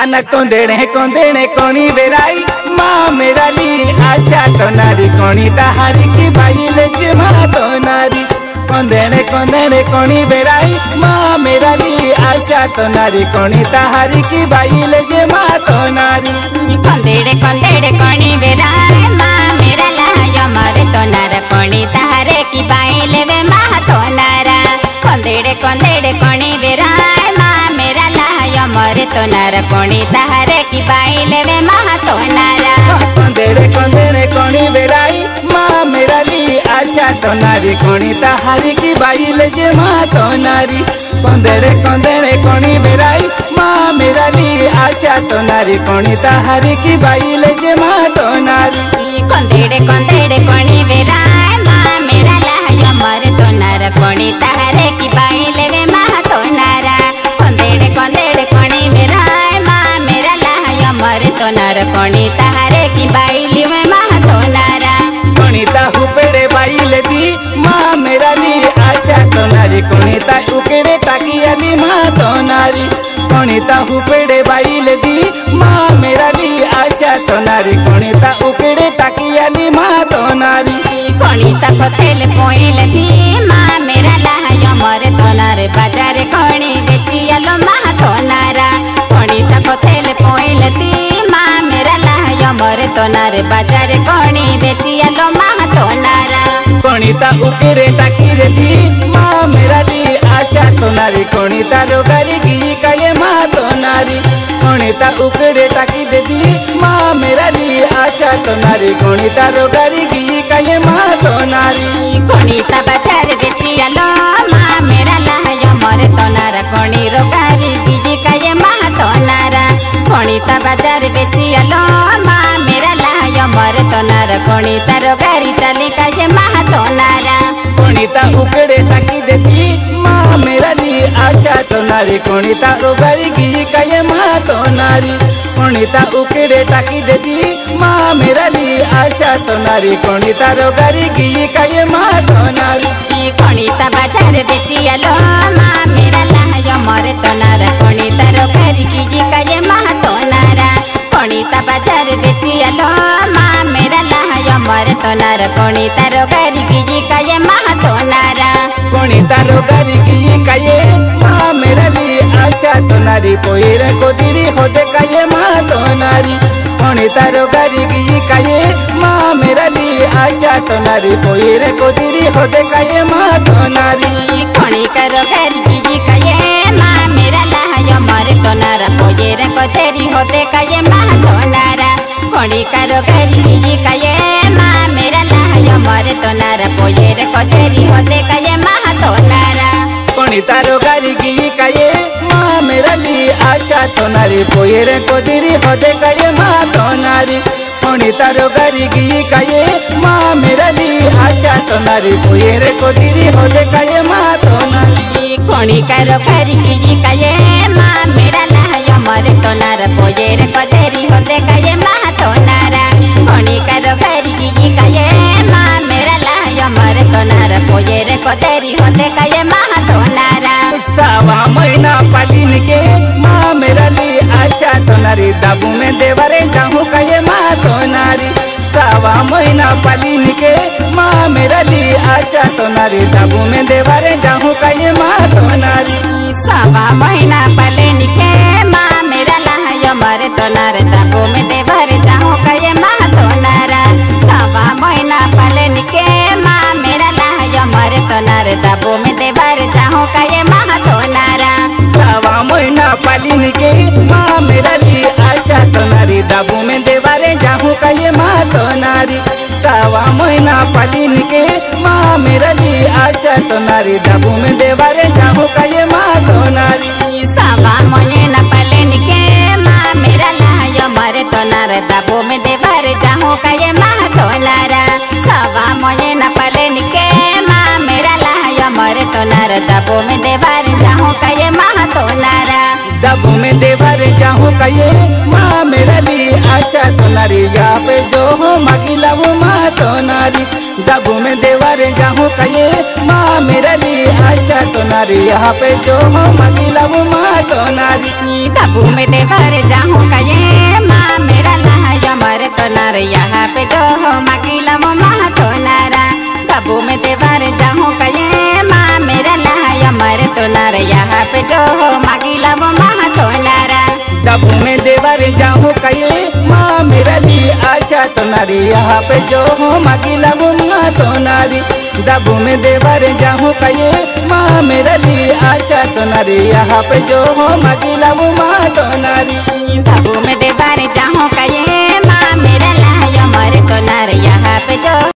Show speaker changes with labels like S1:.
S1: अन कोंदेणे कोंदेणे कोणी बेराई माँ मेरा ली आशा तो नारी कोणी ताहारी की बाइले जे माँ तो नारी कोंदेणे कोंदेणे कोणी बेराई माँ मेरा ली आशा तो नारी कोणी ताहारी की बाइले जे माँ तो नारी
S2: कोंदेणे कोंदेणे कोणी बेराई माँ मेरा ला मरे तो नार कोणी ताहारे की बाइले वे माँ तो नारा कोंदेणे कोंदेणे कोणी बेराई माँ मेरा ला मरे तो नार कोणी ताहारे की बाइले वे माँ तो नारा
S1: कोंदेणे कोंदेणे कोणी बेराई माँ मेरा ली आशा तो नारी कोणी ताहारी की बाइले जे माँ तो नारी कोंदेणे कोंदेणे कोणी बेराई माँ मेरा ली आशा तो नारी कोणी ताहारी की बाइले जे माँ तो नारी
S2: कोंदेणे कोंदेणे कोणी बेराई माँ मेरा ला मरे तो नार कोणी ताहारे की बाइले वे माँ तो नारा कोंदेणे कोंदेणे कोणी बेराई माँ मेरा ला मरे तो नार कोणी ताहारे की बाइले वे माँ तो नारा
S1: कोणीता हुपेड़े बाइले दी माँ मेरा ली आशा तो नारी कोणीता उकेड़े टाकी आली माँ तो नारी कोणीता हुपेड़े बाइले दी माँ मेरा ली आशा तो नारी कोणीता उकेड़े टाकी आली माँ तो नारी
S2: कोणीता पथेल पोइले दी माँ मेरा ला मरे तो नारे बाजार कोणी बेची आलो माँ तो नारा कोणीता पथेल पोइले दी माँ मेरा ला मरे तो नारे बाजार कोणी बेची आलो माँ तो नारा
S1: कोणीता उकेड़े टाकी रे दी माँ मेरा ली आशा तो नारी कोणीता रोगारी की काये माँ तो नारी कोणीता उकेड़े टाकी दे दी माँ मेरा ली आशा तो नारी कोणीता रोगारी की काये माँ तो नारी
S2: कोणीता बाजार बेची आलो माँ मेरा ला मरे तो नारा कोणी रोगारी की काये माँ तो नारा कोणीता बाजार बेची आलो माँ मेरा ला मरे तो नारा कोणीता रोगारी चाली काये माँ तो नारा
S1: कोणीता उकेड़े टाकी दे दी माँ मेरा ली आशा तो नारी कोणीता रोगारी की काये माँ तो नारी कोणीता उकेड़े टाकी दे दी माँ मेरा ली आशा तो नारी कोणीता रोगारी की काये माँ तो नारी
S2: कोणीता बाजार बेची आलो माँ मेरा ला मरे तो नारा कोणीता रोगारी की काये माँ तो नारा कोणीता बाजार बेची आलो माँ मेरा ला मरे तो नारा कोणीता रोगारी की काये माँ तो नारा
S1: कोणीता रोगारी की काये माँ मेरा ली आशा तो नारी पोईर कोदिरी होते काये माँ तो नारी कोणीता रोगारी की काये माँ मेरा ली आशा तो नारी पोईर कोदिरी होते काये माँ तो नारी
S2: कोणीका रोगारी की काये माँ मेरा ला मरे तो नारा पोईर कोदिरी होते काये माँ तो नारा कोणीका रोगारी की काये माँ मेरा ला मरे तो नारा पोईर कोदिरी होते काये माँ तो नारा
S1: कोणीता रोगारी की काये माँ मेरा ली आशा तो नारी पोईर कोदिरी होते काये माँ तो नारी कोणीता रोगारी की काये माँ मेरा ली आशा तो नारी पोईर कोदिरी होते काये माँ तो नारी
S2: कोणीका रोगारी की काये माँ मेरा ला मरे तो नारा पोईर कोदिरी होते काये माँ तो नारा कोणीका रोगारी की काये माँ मेरा ला मरे तो नारा पोईर कोदिरी होते काये माँ तो नारा
S1: सावा महीना पालिन के माँ मेरा ली आशा तो नारी दाबू में देवरे जाऊँ काये माँ तो नारी सावा महीना पालिन के माँ मेरा ली आशा तो नारी दाबू में देवरे जाऊँ काये माँ तो नारी
S2: सावा महीना पालिन के माँ मेरा ला मरे तो नारे दाबू में देवरे जाऊँ काये माँ तो नारा सावा महीना पालिन के माँ मेरा ला मरे तो नारे दाबू में देवरे जाऊँ काये माँ तो नारा
S1: सावा महीना पालिन के माँ मेरा ली आशा तो नारी दाबू में देवरे जाऊँ काये माँ तो नारी सावा महीना पालिन के माँ मेरा ली आशा तो नारी दाबू में देवरे जाऊँ काये माँ तो नारी
S2: सावा महीना पालिन के माँ मेरा ला मरे तो नारे दाबू में देवरे जाऊँ काये माँ तो नारा सावा महीना पालिन के माँ मेरा ला मरे तो नारा दाबू में देवरे जाऊँ काये माँ तो नारा
S1: दाबू में देवरे जाऊँ काये माँ मेरा ली आशा तो नारी यहाँ पे जो हो मागिला वो माँ तो नारी नारी। दबू में देवर जाऊँ कहे माँ मेरा लिए आशा तो नारी, यहाँ पे जो हो मगिला वो माँ तो नारी।
S2: दबू में देवर जाऊँ कहे माँ मेरा लाज मर तो नार, यहाँ पे जो हो मगिला वो माँ तो नारा। दबू में देवर जाऊँ कहे माँ मेरा लाज मर तो नार, यहाँ पे जो हो मगिला वो माँ तो नारा।
S1: दबू में देवर जाऊँ कहे माँ मेरा लिए आशा तो नारी, यहाँ पे जो हो मगिला वो माँ तो नारी। दबू में देवर जाऊँ कहे माँ मेरा लिए आशा तो नारी, यहाँ पे जो हो मगिला वो माँ तो नारी।